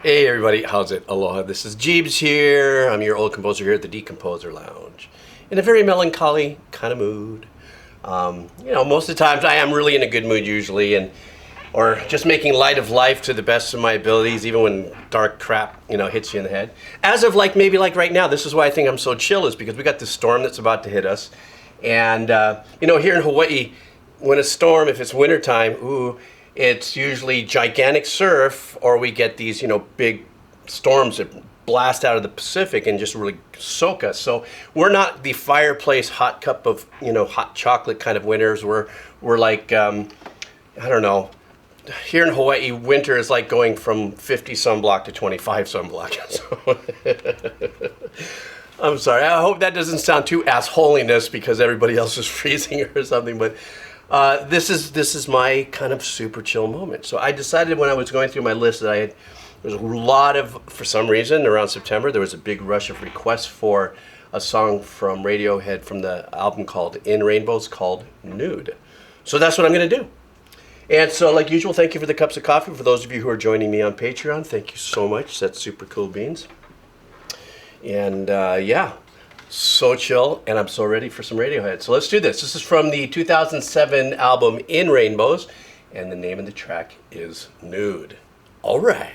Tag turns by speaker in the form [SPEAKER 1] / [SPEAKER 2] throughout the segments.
[SPEAKER 1] Hey everybody, how's it? Aloha, this is Geebz here. I'm your old composer here at the Decomposer Lounge. In a very melancholy kind of mood. Most of the times I am really in a good mood usually, or just making light of life to the best of my abilities, even when dark crap, hits you in the head. As of maybe right now, this is why I think I'm so chill, is because we got this storm that's about to hit us. And, here in Hawaii, when a storm, if it's wintertime, it's usually gigantic surf, or we get these, big storms that blast out of the Pacific and just really soak us. So we're not the fireplace hot cup of, hot chocolate kind of winters. We're like, I don't know. Here in Hawaii, winter is like going from 50 sunblock to 25 sunblock. I'm sorry. I hope that doesn't sound too assholiness because everybody else is freezing or something, but this is my kind of super chill moment. So I decided when I was going through my list that there was a lot of, for some reason, around September, there was a big rush of requests for a song from Radiohead from the album called In Rainbows called Nude. So that's what I'm going to do. And so, like usual, thank you for the cups of coffee. For those of you who are joining me on Patreon, thank you so much. That's super cool beans. And so chill, and I'm so ready for some Radiohead. So let's do this. This is from the 2007 album In Rainbows, and the name of the track is Nude. All right.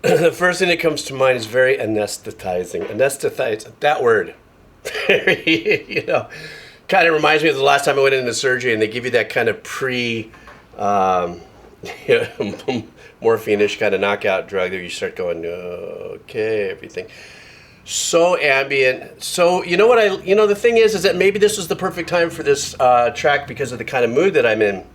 [SPEAKER 1] The first thing that comes to mind is very anesthetizing. Anesthetize, that word. Kind of reminds me of the last time I went into surgery and they give you that kind of morphine-ish kind of knockout drug that you start going, okay, everything. So ambient. So, the thing is that maybe this was the perfect time for this track because of the kind of mood that I'm in.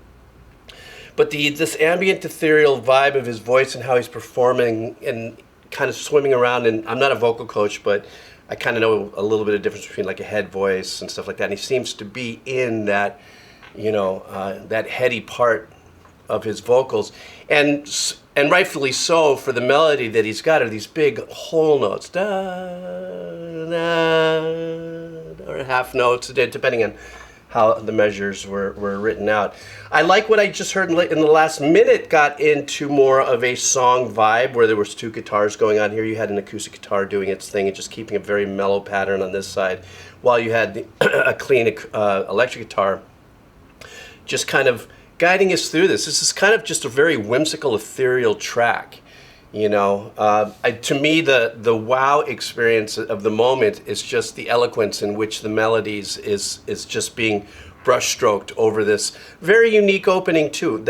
[SPEAKER 1] But this ambient ethereal vibe of his voice and how he's performing and kind of swimming around, and I'm not a vocal coach, but I kind of know a little bit of difference between like a head voice and stuff like that. And he seems to be in that, that heady part of his vocals, and rightfully so for the melody that he's got are these big whole notes, da, da, or half notes, depending on how the measures were written out. I like what I just heard in the last minute. Got into more of a song vibe where there was two guitars going on here. You had an acoustic guitar doing its thing and just keeping a very mellow pattern on this side, while you had a clean electric guitar just kind of guiding us through this. This is kind of just a very whimsical, ethereal track. You know, to me, the wow experience of the moment is just the eloquence in which the melodies is just being brushstroked over this very unique opening too.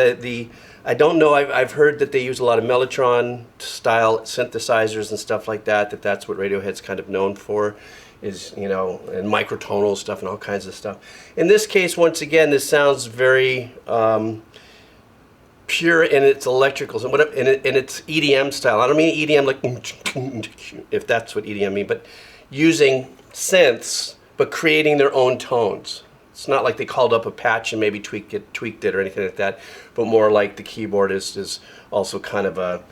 [SPEAKER 1] I don't know. I've heard that they use a lot of Mellotron style synthesizers and stuff like that. That's what Radiohead's kind of known for, is, you know, and microtonal stuff and all kinds of stuff. In this case, once again, this sounds very pure in its electricals and in its EDM style. I don't mean EDM like if that's what EDM mean, but using synths but creating their own tones. It's not like they called up a patch and maybe tweaked it or anything like that, but more like the keyboard is also kind of a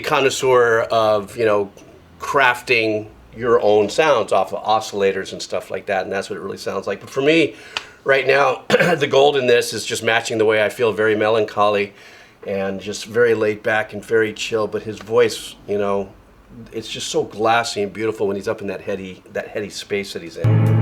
[SPEAKER 1] connoisseur of, you know, crafting your own sounds off of oscillators and stuff like that, and that's what it really sounds like. But for me, right now, the gold in this is just matching the way I feel, very melancholy and just very laid back and very chill. But his voice, you know, it's just so glassy and beautiful when he's up in that heady space that he's in.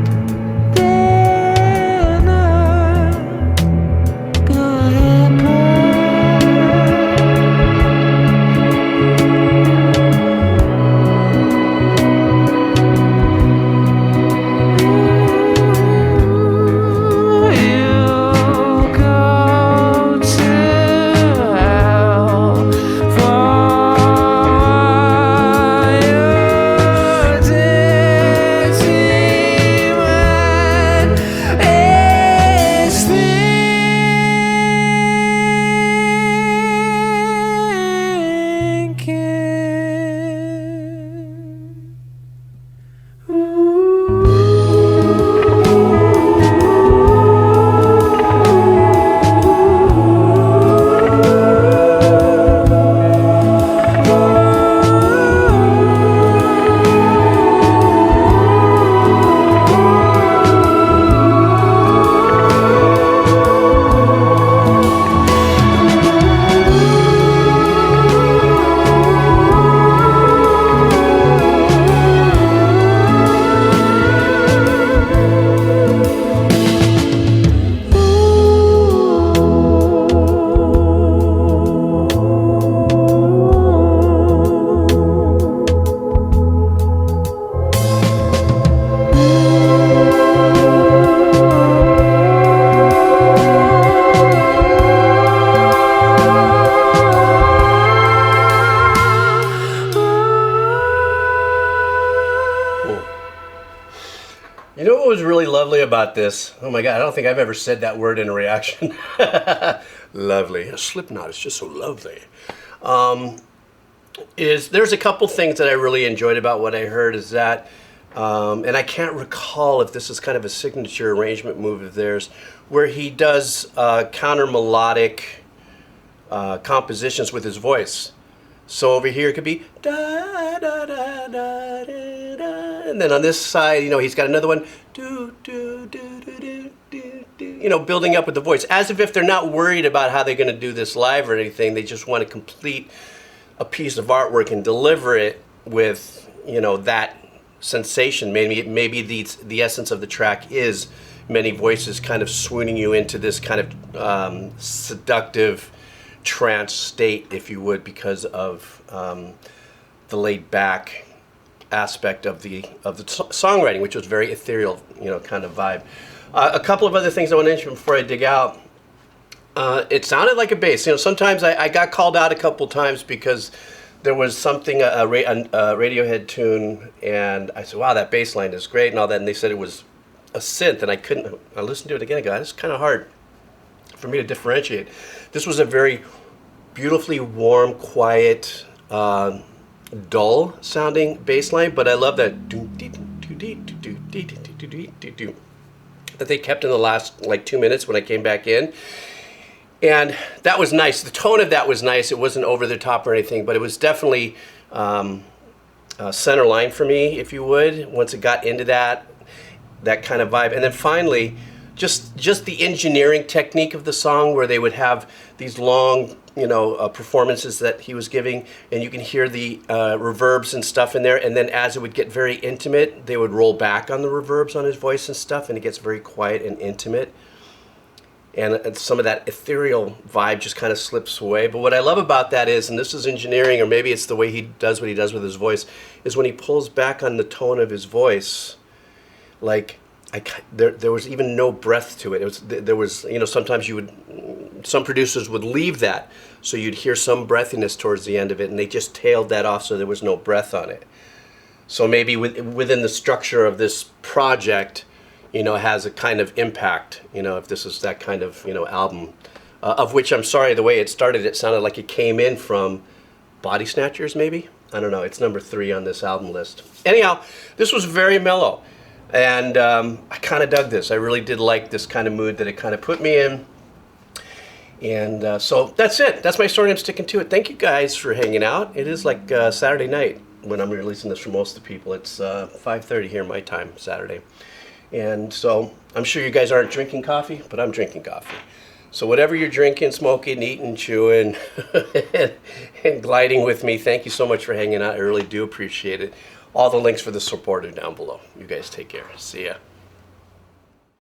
[SPEAKER 1] You know what was really lovely about this? Oh my God, I don't think I've ever said that word in a reaction. Lovely. A Slipknot is just so lovely. There's a couple things that I really enjoyed about what I heard is that, and I can't recall if this is kind of a signature arrangement move of theirs, where he does counter melodic compositions with his voice. So over here it could be da da da da da da, and then on this side, you know, he's got another one, do do do do do do do, you know, building up with the voice, as if they're not worried about how they're going to do this live or anything. They just want to complete a piece of artwork and deliver it with, you know, that sensation. Maybe the essence of the track is many voices kind of swooning you into this kind of seductive trance state, if you would, because of the laid back aspect of the songwriting, which was very ethereal, you know, kind of vibe. A couple of other things I want to mention before I dig out. It sounded like a bass. You know, sometimes I got called out a couple times because there was something, a Radiohead tune, and I said, wow, that bass line is great and all that, and they said it was a synth, and I listened to it again and go, it's kind of hard for me to differentiate. This was a very beautifully warm, quiet, dull sounding bass line, but I love that that they kept in the last like 2 minutes when I came back in. And that was nice. The tone of that was nice. It wasn't over the top or anything, but it was definitely center line for me, if you would, once it got into that. that kind of vibe. And then finally, just the engineering technique of the song, where they would have these long, performances that he was giving, and you can hear the reverbs and stuff in there. And then as it would get very intimate, they would roll back on the reverbs on his voice and stuff, and it gets very quiet and intimate. And some of that ethereal vibe just kind of slips away. But what I love about that is, and this is engineering, or maybe it's the way he does what he does with his voice, is when he pulls back on the tone of his voice, like there was even no breath to it. There was sometimes some producers would leave that, so you'd hear some breathiness towards the end of it, and they just tailed that off so there was no breath on it. So maybe within the structure of this project, has a kind of impact, if this is that kind of, album, of which, I'm sorry, the way it started, it sounded like it came in from Body Snatchers, maybe? I don't know. It's number 3 on this album list. Anyhow, this was very mellow, and I kind of dug this. I really did like this kind of mood that it kind of put me in. And so that's it. That's my story. I'm sticking to it. Thank you guys for hanging out. It is like Saturday night when I'm releasing this for most of the people. It's 5:30 here my time, Saturday. And so I'm sure you guys aren't drinking coffee, but I'm drinking coffee. So whatever you're drinking, smoking, eating, chewing, and gliding with me, thank you so much for hanging out. I really do appreciate it. All the links for the support are down below. You guys take care. See ya.